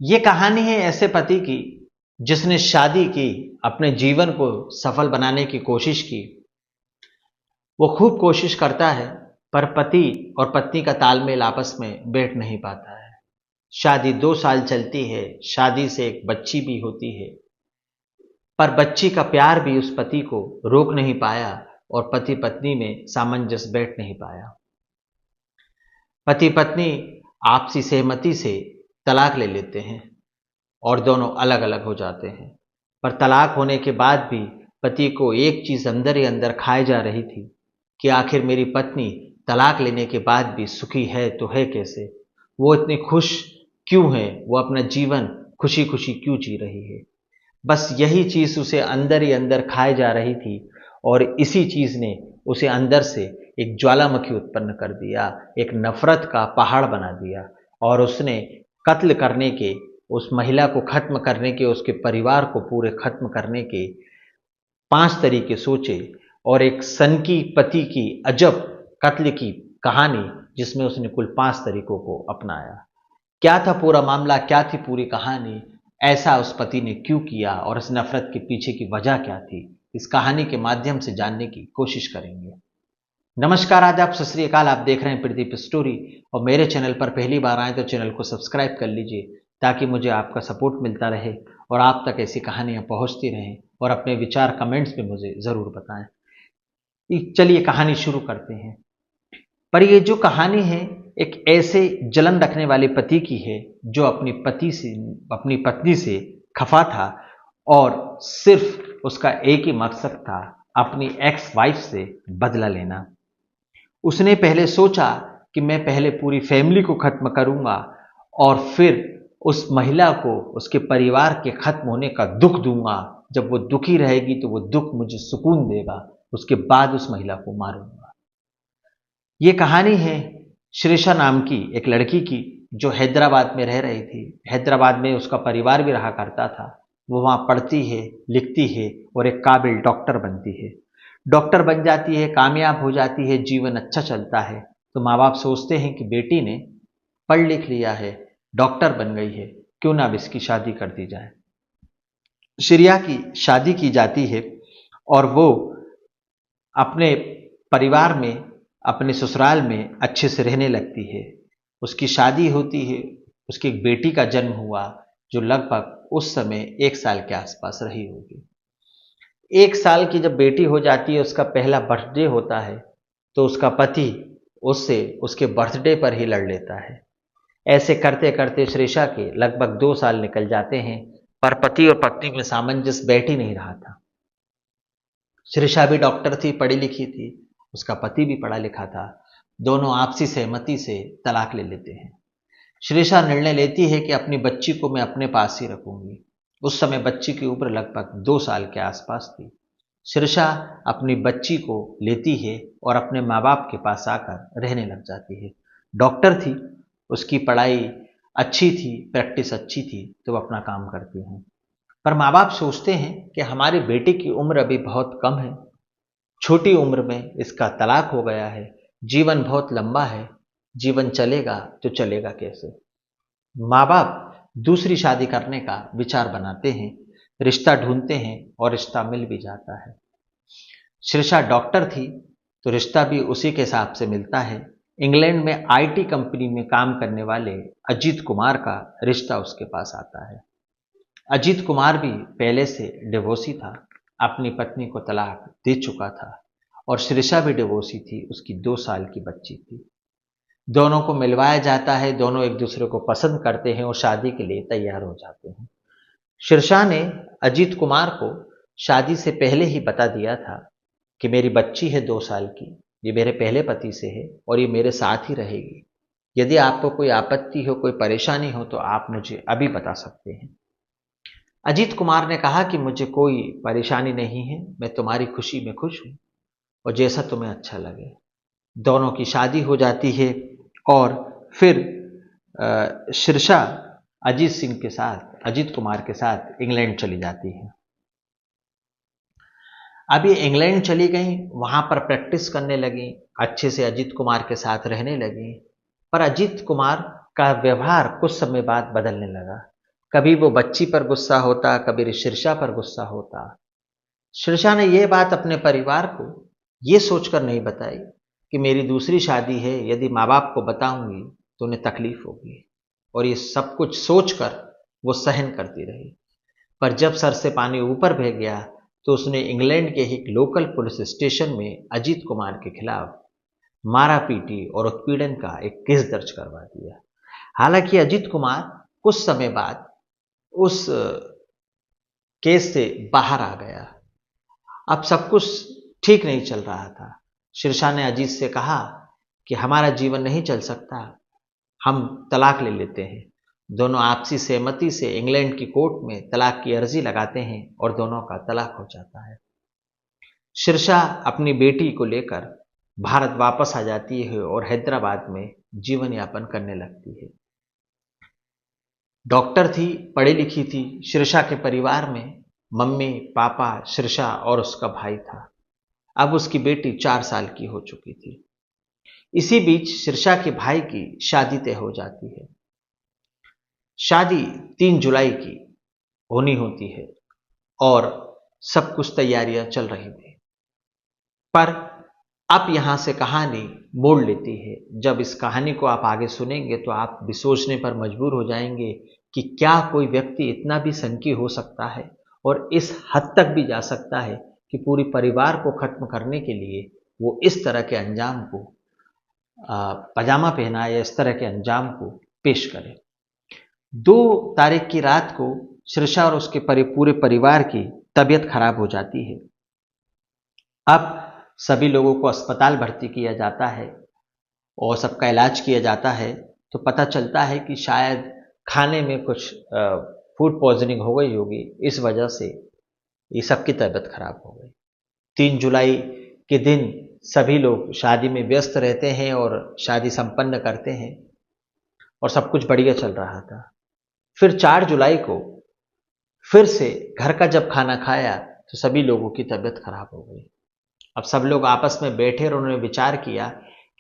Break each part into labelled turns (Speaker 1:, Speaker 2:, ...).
Speaker 1: ये कहानी है ऐसे पति की जिसने शादी की, अपने जीवन को सफल बनाने की कोशिश की। वो खूब कोशिश करता है, पर पति और पत्नी का तालमेल आपस में बैठ नहीं पाता है। शादी 2 साल चलती है, शादी से एक बच्ची भी होती है, पर बच्ची का प्यार भी उस पति को रोक नहीं पाया और पति पत्नी में सामंजस्य बैठ नहीं पाया। पति पत्नी आपसी सहमति से तलाक ले लेते हैं और दोनों अलग अलग हो जाते हैं। पर तलाक होने के बाद भी पति को एक चीज अंदर ही अंदर खाए जा रही थी कि आखिर मेरी पत्नी तलाक लेने के बाद भी सुखी है तो है कैसे, वो इतनी खुश क्यों है, वो अपना जीवन खुशी खुशी क्यों जी रही है। बस यही चीज उसे अंदर ही अंदर खाए जा रही थी और इसी चीज ने उसे अंदर से एक ज्वालामुखी उत्पन्न कर दिया, एक नफरत का पहाड़ बना दिया। और उसने कत्ल करने के, उस महिला को खत्म करने के, उसके परिवार को पूरे खत्म करने के 5 तरीके सोचे और एक सनकी पति की अजब कत्ल की कहानी जिसमें उसने कुल 5 तरीकों को अपनाया। क्या था पूरा मामला, क्या थी पूरी कहानी, ऐसा उस पति ने क्यों किया और इस नफरत के पीछे की वजह क्या थी, इस कहानी के माध्यम से जानने की कोशिश करेंगे। नमस्कार, आदाब, सत श्री अकाल। आप देख रहे हैं प्रदीप स्टोरी और मेरे चैनल पर पहली बार आए तो चैनल को सब्सक्राइब कर लीजिए ताकि मुझे आपका सपोर्ट मिलता रहे और आप तक ऐसी कहानियां पहुंचती रहें और अपने विचार कमेंट्स में मुझे ज़रूर बताएं। चलिए कहानी शुरू करते हैं। पर ये जो कहानी है एक ऐसे जलन रखने वाले पति की है जो अपनी पत्नी से खफा था और सिर्फ उसका एक ही मकसद था, अपनी एक्स वाइफ से बदला लेना। उसने पहले सोचा कि मैं पहले पूरी फैमिली को खत्म करूंगा और फिर उस महिला को उसके परिवार के खत्म होने का दुख दूंगा। जब वो दुखी रहेगी तो वो दुख मुझे सुकून देगा, उसके बाद उस महिला को मारूंगा। ये कहानी है श्रीषा नाम की एक लड़की की जो हैदराबाद में रह रही थी। हैदराबाद में उसका परिवार भी रहा करता था। वो वहाँ पढ़ती है, लिखती है और एक काबिल डॉक्टर बनती है। डॉक्टर बन जाती है, कामयाब हो जाती है, जीवन अच्छा चलता है। तो माँ बाप सोचते हैं कि बेटी ने पढ़ लिख लिया है, डॉक्टर बन गई है, क्यों ना अब इसकी शादी कर दी जाए। श्रेया की शादी की जाती है और वो अपने परिवार में, अपने ससुराल में अच्छे से रहने लगती है। उसकी शादी होती है, उसकी एक बेटी का जन्म हुआ जो लगभग उस समय 1 साल के आसपास रही होगी। 1 साल की जब बेटी हो जाती है, उसका पहला बर्थडे होता है तो उसका पति उससे उसके बर्थडे पर ही लड़ लेता है। ऐसे करते करते श्रेषा के लगभग 2 साल निकल जाते हैं, पर पति और पत्नी में सामंजस्य बैठ ही नहीं रहा था। श्रेषा भी डॉक्टर थी, पढ़ी लिखी थी, उसका पति भी पढ़ा लिखा था। दोनों आपसी सहमति से तलाक ले लेते हैं। श्रेषा निर्णय लेती है कि अपनी बच्ची को मैं अपने पास ही रखूंगी। उस समय बच्ची की उम्र लगभग 2 साल के आसपास थी। श्रेषा अपनी बच्ची को लेती है और अपने माँ बाप के पास आकर रहने लग जाती है। डॉक्टर थी, उसकी पढ़ाई अच्छी थी, प्रैक्टिस अच्छी थी, तो वह अपना काम करती हैं। पर माँ बाप सोचते हैं कि हमारी बेटी की उम्र अभी बहुत कम है, छोटी उम्र में इसका तलाक हो गया है, जीवन बहुत लंबा है, जीवन चलेगा तो चलेगा कैसे। माँ बाप दूसरी शादी करने का विचार बनाते हैं, रिश्ता ढूंढते हैं और रिश्ता मिल भी जाता है। श्रेषा डॉक्टर थी तो रिश्ता भी उसी के हिसाब से मिलता है। इंग्लैंड में आईटी कंपनी में काम करने वाले अजीत कुमार का रिश्ता उसके पास आता है। अजीत कुमार भी पहले से डिवोर्सी था, अपनी पत्नी को तलाक दे चुका था और श्रेषा भी डिवोर्सी थी, उसकी 2 साल की बच्ची थी। दोनों को मिलवाया जाता है, दोनों एक दूसरे को पसंद करते हैं और शादी के लिए तैयार हो जाते हैं। श्रेषा ने अजीत कुमार को शादी से पहले ही बता दिया था कि मेरी बच्ची है 2 साल की, ये मेरे पहले पति से है और ये मेरे साथ ही रहेगी। यदि आपको कोई आपत्ति हो, कोई परेशानी हो तो आप मुझे अभी बता सकते हैं। अजीत कुमार ने कहा कि मुझे कोई परेशानी नहीं है, मैं तुम्हारी खुशी में खुश हूं और जैसा तुम्हें अच्छा लगे। दोनों की शादी हो जाती है और फिर श्रेषा अजीत कुमार के साथ इंग्लैंड चली जाती है। अब ये इंग्लैंड चली गई, वहां पर प्रैक्टिस करने लगी, अच्छे से अजीत कुमार के साथ रहने लगी। पर अजीत कुमार का व्यवहार कुछ समय बाद बदलने लगा। कभी वो बच्ची पर गुस्सा होता, कभी शीर्षा पर गुस्सा होता। शीर्षा ने यह बात अपने परिवार को ये सोचकर नहीं बताई कि मेरी दूसरी शादी है, यदि माँ बाप को बताऊंगी तो उन्हें तकलीफ होगी, और ये सब कुछ सोचकर वो सहन करती रही। पर जब सर से पानी ऊपर बह गया तो उसने इंग्लैंड के एक लोकल पुलिस स्टेशन में अजीत कुमार के खिलाफ मारा पीटी और उत्पीड़न का एक केस दर्ज करवा दिया। हालांकि अजीत कुमार कुछ समय बाद उस केस से बाहर आ गया। अब सब कुछ ठीक नहीं चल रहा था। शीर्षा ने अजीत से कहा कि हमारा जीवन नहीं चल सकता, हम तलाक ले लेते हैं। दोनों आपसी सहमति से इंग्लैंड की कोर्ट में तलाक की अर्जी लगाते हैं और दोनों का तलाक हो जाता है। शीर्षा अपनी बेटी को लेकर भारत वापस आ जाती है और हैदराबाद में जीवन यापन करने लगती है। डॉक्टर थी, पढ़ी लिखी थी। शीर्षा के परिवार में मम्मी, पापा, शीर्षा और उसका भाई था। अब उसकी बेटी 4 साल की हो चुकी थी। इसी बीच शीर्षा के भाई की शादी तय हो जाती है। शादी 3 जुलाई की होनी होती है और सब कुछ तैयारियां चल रही थी। पर अब यहां से कहानी मोड़ लेती है। जब इस कहानी को आप आगे सुनेंगे तो आप भी सोचने पर मजबूर हो जाएंगे कि क्या कोई व्यक्ति इतना भी संकी हो सकता है और इस हद तक भी जा सकता है कि पूरी परिवार को खत्म करने के लिए वो इस तरह के अंजाम को पजामा पहना या इस तरह के अंजाम को पेश करे। 2 तारीख की रात को शीर्षा और उसके पूरे परिवार की तबीयत खराब हो जाती है। अब सभी लोगों को अस्पताल भर्ती किया जाता है और सबका इलाज किया जाता है, तो पता चलता है कि शायद खाने में कुछ फूड पॉइजनिंग हो गई होगी, इस वजह से ये सबकी तबीयत खराब हो गई। 3 जुलाई के दिन सभी लोग शादी में व्यस्त रहते हैं और शादी संपन्न करते हैं और सब कुछ बढ़िया चल रहा था। फिर 4 जुलाई को फिर से घर का जब खाना खाया तो सभी लोगों की तबीयत खराब हो गई। अब सब लोग आपस में बैठे और उन्होंने विचार किया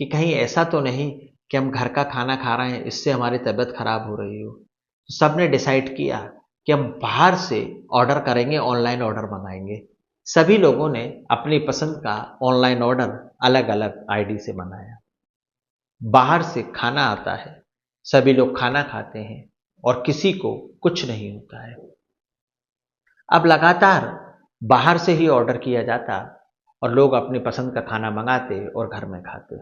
Speaker 1: कि कहीं ऐसा तो नहीं कि हम घर का खाना खा रहे हैं, इससे हमारी तबीयत खराब हो रही हो। तो सब ने डिसाइड किया कि हम बाहर से ऑर्डर करेंगे, ऑनलाइन ऑर्डर मंगाएंगे। सभी लोगों ने अपनी पसंद का ऑनलाइन ऑर्डर अलग अलग आईडी से मंगाया। बाहर से खाना आता है, सभी लोग खाना खाते हैं और किसी को कुछ नहीं होता है। अब लगातार बाहर से ही ऑर्डर किया जाता और लोग अपनी पसंद का खाना मंगाते और घर में खाते।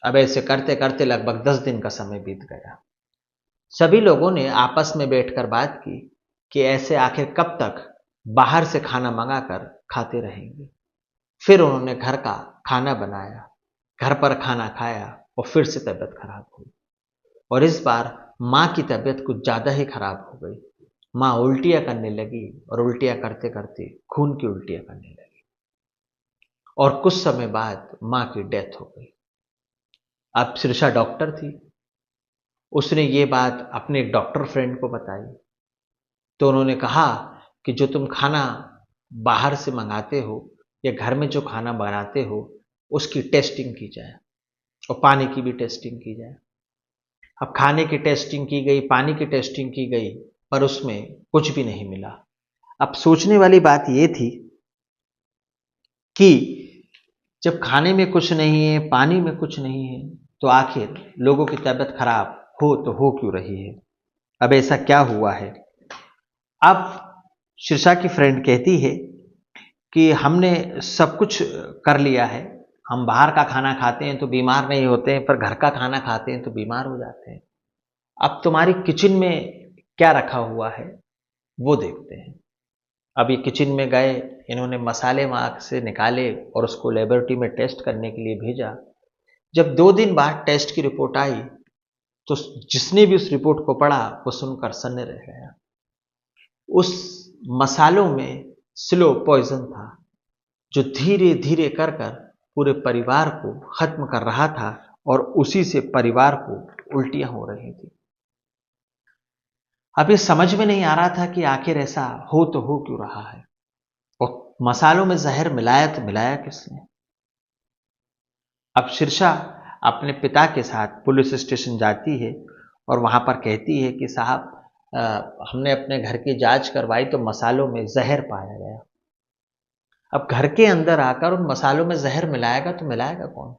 Speaker 1: अब ऐसे करते करते लगभग 10 दिन का समय बीत गया। सभी लोगों ने आपस में बैठकर बात की कि ऐसे आखिर कब तक बाहर से खाना मंगाकर खाते रहेंगे। फिर उन्होंने घर का खाना बनाया, घर पर खाना खाया और फिर से तबीयत खराब हुई। और इस बार माँ की तबीयत कुछ ज़्यादा ही खराब हो गई। माँ उल्टियाँ करने लगी और उल्टियाँ करते करते खून की उल्टियाँ करने लगी और कुछ समय बाद माँ की डेथ हो गई। अब शीर्षा डॉक्टर थी, उसने ये बात अपने एक डॉक्टर फ्रेंड को बताई। तो उन्होंने कहा कि जो तुम खाना बाहर से मंगाते हो या घर में जो खाना बनाते हो उसकी टेस्टिंग की जाए और पानी की भी टेस्टिंग की जाए। अब खाने की टेस्टिंग की गई, पानी की टेस्टिंग की गई, पर उसमें कुछ भी नहीं मिला। अब सोचने वाली बात यह थी कि जब खाने में कुछ नहीं है, पानी में कुछ नहीं है, तो आखिर लोगों की तबीयत खराब हो तो हो क्यों रही है? अब ऐसा क्या हुआ है? अब शीर्षा की फ्रेंड कहती है कि हमने सब कुछ कर लिया है, हम बाहर का खाना खाते हैं तो बीमार नहीं होते हैं, पर घर का खाना खाते हैं तो बीमार हो जाते हैं। अब तुम्हारी किचन में क्या रखा हुआ है वो देखते हैं। अब ये किचन में गए, इन्होंने मसाले वहां से निकाले और उसको लेबोरेटरी में टेस्ट करने के लिए भेजा। जब 2 दिन बाद टेस्ट की रिपोर्ट आई तो जिसने भी उस रिपोर्ट को पढ़ा वो सुनकर सन्न रह गया। उस मसालों में स्लो पॉइजन था जो धीरे धीरे कर कर पूरे परिवार को खत्म कर रहा था और उसी से परिवार को उल्टियां हो रही थी। अब ये समझ में नहीं आ रहा था कि आखिर ऐसा हो तो हो क्यों रहा है और मसालों में जहर मिलाया तो मिलाया किसने? अब शीर्षा अपने पिता के साथ पुलिस स्टेशन जाती है और वहां पर कहती है कि साहब, हमने अपने घर की जांच करवाई तो मसालों में जहर पाया गया। अब घर के अंदर आकर उन मसालों में जहर मिलाएगा तो मिलाएगा कौन?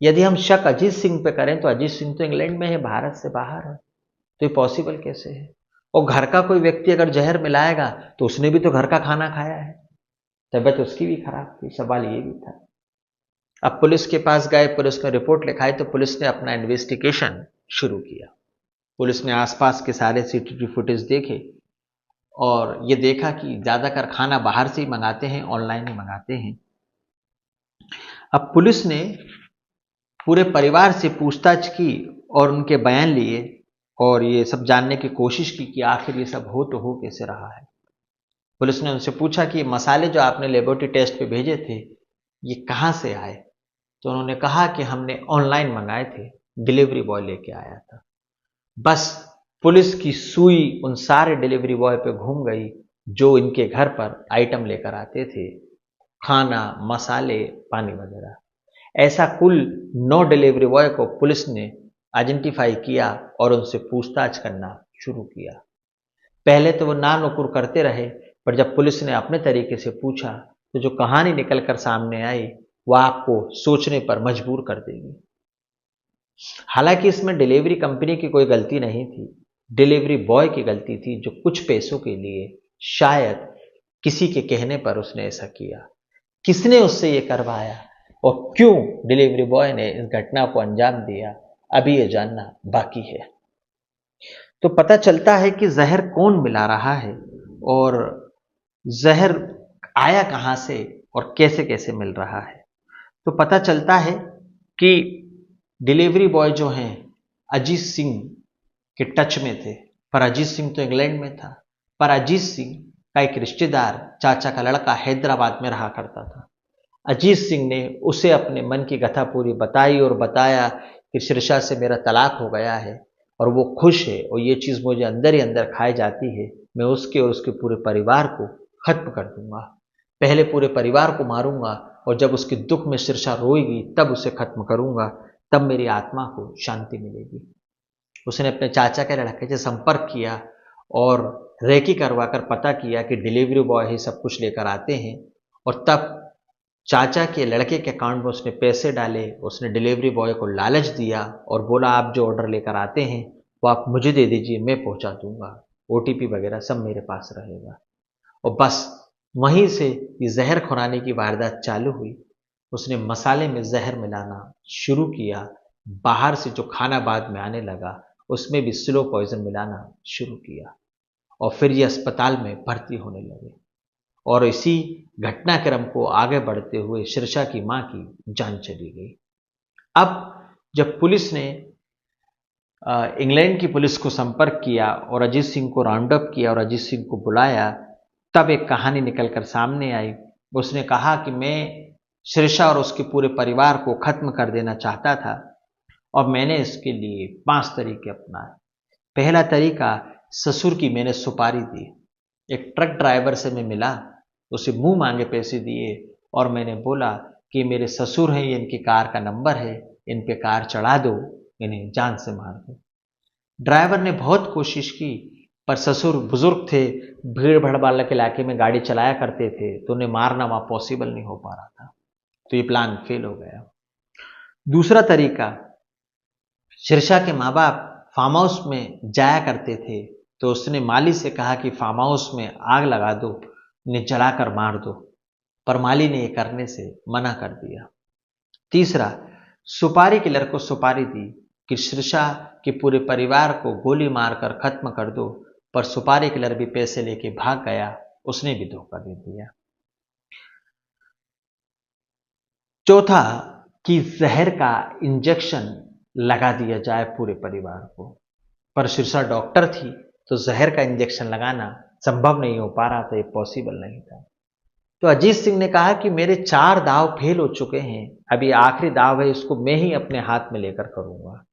Speaker 1: यदि हम शक अजीत सिंह पे करें तो अजीत सिंह तो इंग्लैंड में है, भारत से बाहर है, तो ये पॉसिबल कैसे है? और घर का कोई व्यक्ति अगर जहर मिलाएगा तो उसने भी तो घर का खाना खाया है, तबीयत उसकी भी खराब थी। सवाल ये भी था। अब पुलिस के पास गए, पुलिस ने रिपोर्ट लिखाई तो पुलिस ने अपना इन्वेस्टिगेशन शुरू किया। पुलिस ने आसपास के सारे सीसीटीवी फुटेज देखे और ये देखा कि ज़्यादातर खाना बाहर से ही मंगाते हैं, ऑनलाइन ही मंगाते हैं। अब पुलिस ने पूरे परिवार से पूछताछ की और उनके बयान लिए और ये सब जानने की कोशिश की कि आखिर ये सब हो तो हो कैसे रहा है। पुलिस ने उनसे पूछा कि मसाले जो आपने लेबोरेटरी टेस्ट पे भेजे थे ये कहाँ से आए? तो उन्होंने कहा कि हमने ऑनलाइन मंगाए थे, डिलीवरी बॉय लेके आया था। बस पुलिस की सुई उन सारे डिलीवरी बॉय पे घूम गई जो इनके घर पर आइटम लेकर आते थे, खाना, मसाले, पानी वगैरह। ऐसा कुल 9 डिलीवरी बॉय को पुलिस ने आइडेंटिफाई किया और उनसे पूछताछ करना शुरू किया। पहले तो वो ना नुकुर करते रहे, पर जब पुलिस ने अपने तरीके से पूछा तो जो कहानी निकलकर सामने आई वह आपको सोचने पर मजबूर कर देगी। हालांकि इसमें डिलीवरी कंपनी की कोई गलती नहीं थी, डिलीवरी बॉय की गलती थी जो कुछ पैसों के लिए शायद किसी के कहने पर उसने ऐसा किया। किसने उससे ये करवाया और क्यों डिलीवरी बॉय ने इस घटना को अंजाम दिया, अभी ये जानना बाकी है। तो पता चलता है कि जहर कौन मिला रहा है और जहर आया कहां से और कैसे कैसे मिल रहा है। तो पता चलता है कि डिलीवरी बॉय जो हैं अजीत सिंह के टच में थे, पर अजीत सिंह तो इंग्लैंड में था। पर अजीत सिंह का एक रिश्तेदार, चाचा का लड़का हैदराबाद में रहा करता था। अजीत सिंह ने उसे अपने मन की कथा पूरी बताई और बताया कि शीर्षा से मेरा तलाक हो गया है और वो खुश है और ये चीज़ मुझे अंदर ही अंदर खाई जाती है। मैं उसके और उसके पूरे परिवार को खत्म कर दूंगा। पहले पूरे परिवार को मारूंगा और जब उसके दुख में शीर्षा रोएगी तब उसे खत्म करूंगा, तब मेरी आत्मा को शांति मिलेगी। उसने अपने चाचा के लड़के से संपर्क किया और रेकी करवाकर पता किया कि डिलीवरी बॉय ही सब कुछ लेकर आते हैं और तब चाचा के लड़के के अकाउंट में उसने पैसे डाले। उसने डिलीवरी बॉय को लालच दिया और बोला आप जो ऑर्डर लेकर आते हैं वो आप मुझे दे दीजिए, मैं पहुंचा दूंगा, ओटीपी वगैरह सब मेरे पास रहेगा। और बस वहीं से ये जहर खुराने की वारदात चालू हुई। उसने मसाले में जहर मिलाना शुरू किया, बाहर से जो खाना बाद में आने लगा उसमें भी स्लो पॉइजन मिलाना शुरू किया और फिर ये अस्पताल में भर्ती होने लगे। और इसी घटनाक्रम को आगे बढ़ते हुए शीर्षा की मां की जान चली गई। अब जब पुलिस ने इंग्लैंड की पुलिस को संपर्क किया और अजीत सिंह को राउंड अप किया और अजीत सिंह को बुलाया, तब एक कहानी निकलकर सामने आई। उसने कहा कि मैं शीर्षा और उसके पूरे परिवार को खत्म कर देना चाहता था और मैंने इसके लिए 5 तरीके अपनाए। पहला तरीका, ससुर की मैंने सुपारी दी। एक ट्रक ड्राइवर से मैं मिला, उसे मुंह मांगे पैसे दिए और मैंने बोला कि मेरे ससुर हैं, ये इनकी कार का नंबर है, इन पे कार चढ़ा दो, इन्हें जान से मार दो। ड्राइवर ने बहुत कोशिश की पर ससुर बुजुर्ग थे, भीड़ भाड़ वाले के इलाके में गाड़ी चलाया करते थे, तो उन्हें मारना वहां पॉसिबल नहीं हो पा रहा था, तो ये प्लान फेल हो गया। दूसरा तरीका, शीर्षा के माँ बाप फार्म हाउस में जाया करते थे, तो उसने माली से कहा कि फार्म हाउस में आग लगा दो, इन्हें जलाकर मार दो, पर माली ने ये करने से मना कर दिया। तीसरा, सुपारी किलर को सुपारी दी कि शीर्षा के पूरे परिवार को गोली मारकर खत्म कर दो, पर सुपारी किलर भी पैसे लेके भाग गया, उसने भी धोखा दे दिया। चौथा, कि जहर का इंजेक्शन लगा दिया जाए पूरे परिवार को, पर शीर्षा डॉक्टर थी तो जहर का इंजेक्शन लगाना संभव नहीं हो पा रहा था, ये पॉसिबल नहीं था। तो अजीत सिंह ने कहा कि मेरे 4 दाव फेल हो चुके हैं, अभी आखिरी दाव है, इसको मैं ही अपने हाथ में लेकर करूंगा।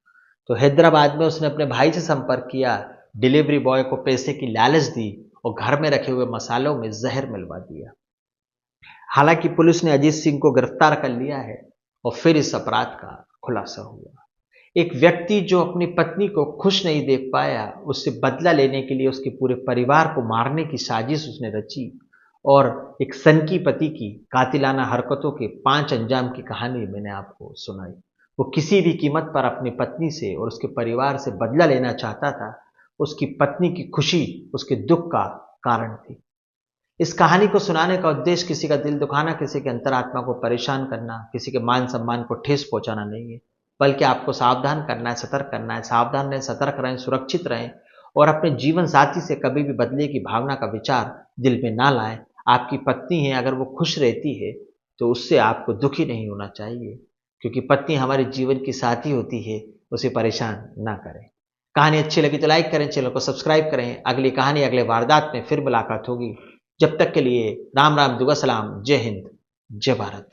Speaker 1: तो हैदराबाद में उसने अपने भाई से संपर्क किया, डिलीवरी बॉय को पैसे की लालच दी और घर में रखे हुए मसालों में जहर मिलवा दिया। हालांकि पुलिस ने अजीत सिंह को गिरफ्तार कर लिया है और फिर इस अपराध का खुलासा हुआ। एक व्यक्ति जो अपनी पत्नी को खुश नहीं देख पाया, उससे बदला लेने के लिए उसके पूरे परिवार को मारने की साजिश उसने रची और एक सनकी पति की कातिलाना हरकतों के 5 अंजाम की कहानी मैंने आपको सुनाई। वो किसी भी कीमत पर अपनी पत्नी से और उसके परिवार से बदला लेना चाहता था। उसकी पत्नी की खुशी उसके दुख का कारण थी। इस कहानी को सुनाने का उद्देश्य किसी का दिल दुखाना, किसी के अंतरात्मा को परेशान करना, किसी के मान सम्मान को ठेस पहुंचाना नहीं है, बल्कि आपको सावधान करना है, सतर्क करना है। सावधान रहें, सतर्क रहें, सुरक्षित रहें और अपने जीवन साथी से कभी भी बदले की भावना का विचार दिल में ना लाएं। आपकी पत्नी है, अगर वो खुश रहती है तो उससे आपको दुखी नहीं होना चाहिए, क्योंकि पत्नी हमारे जीवन की साथी होती है। उसे परेशान ना करें। कहानी अच्छी लगी तो लाइक करें, चैनल को सब्सक्राइब करें। अगली कहानी अगले वारदात में फिर मुलाकात होगी। जब तक के लिए राम राम, दुआ सलाम, जय हिंद, जय भारत।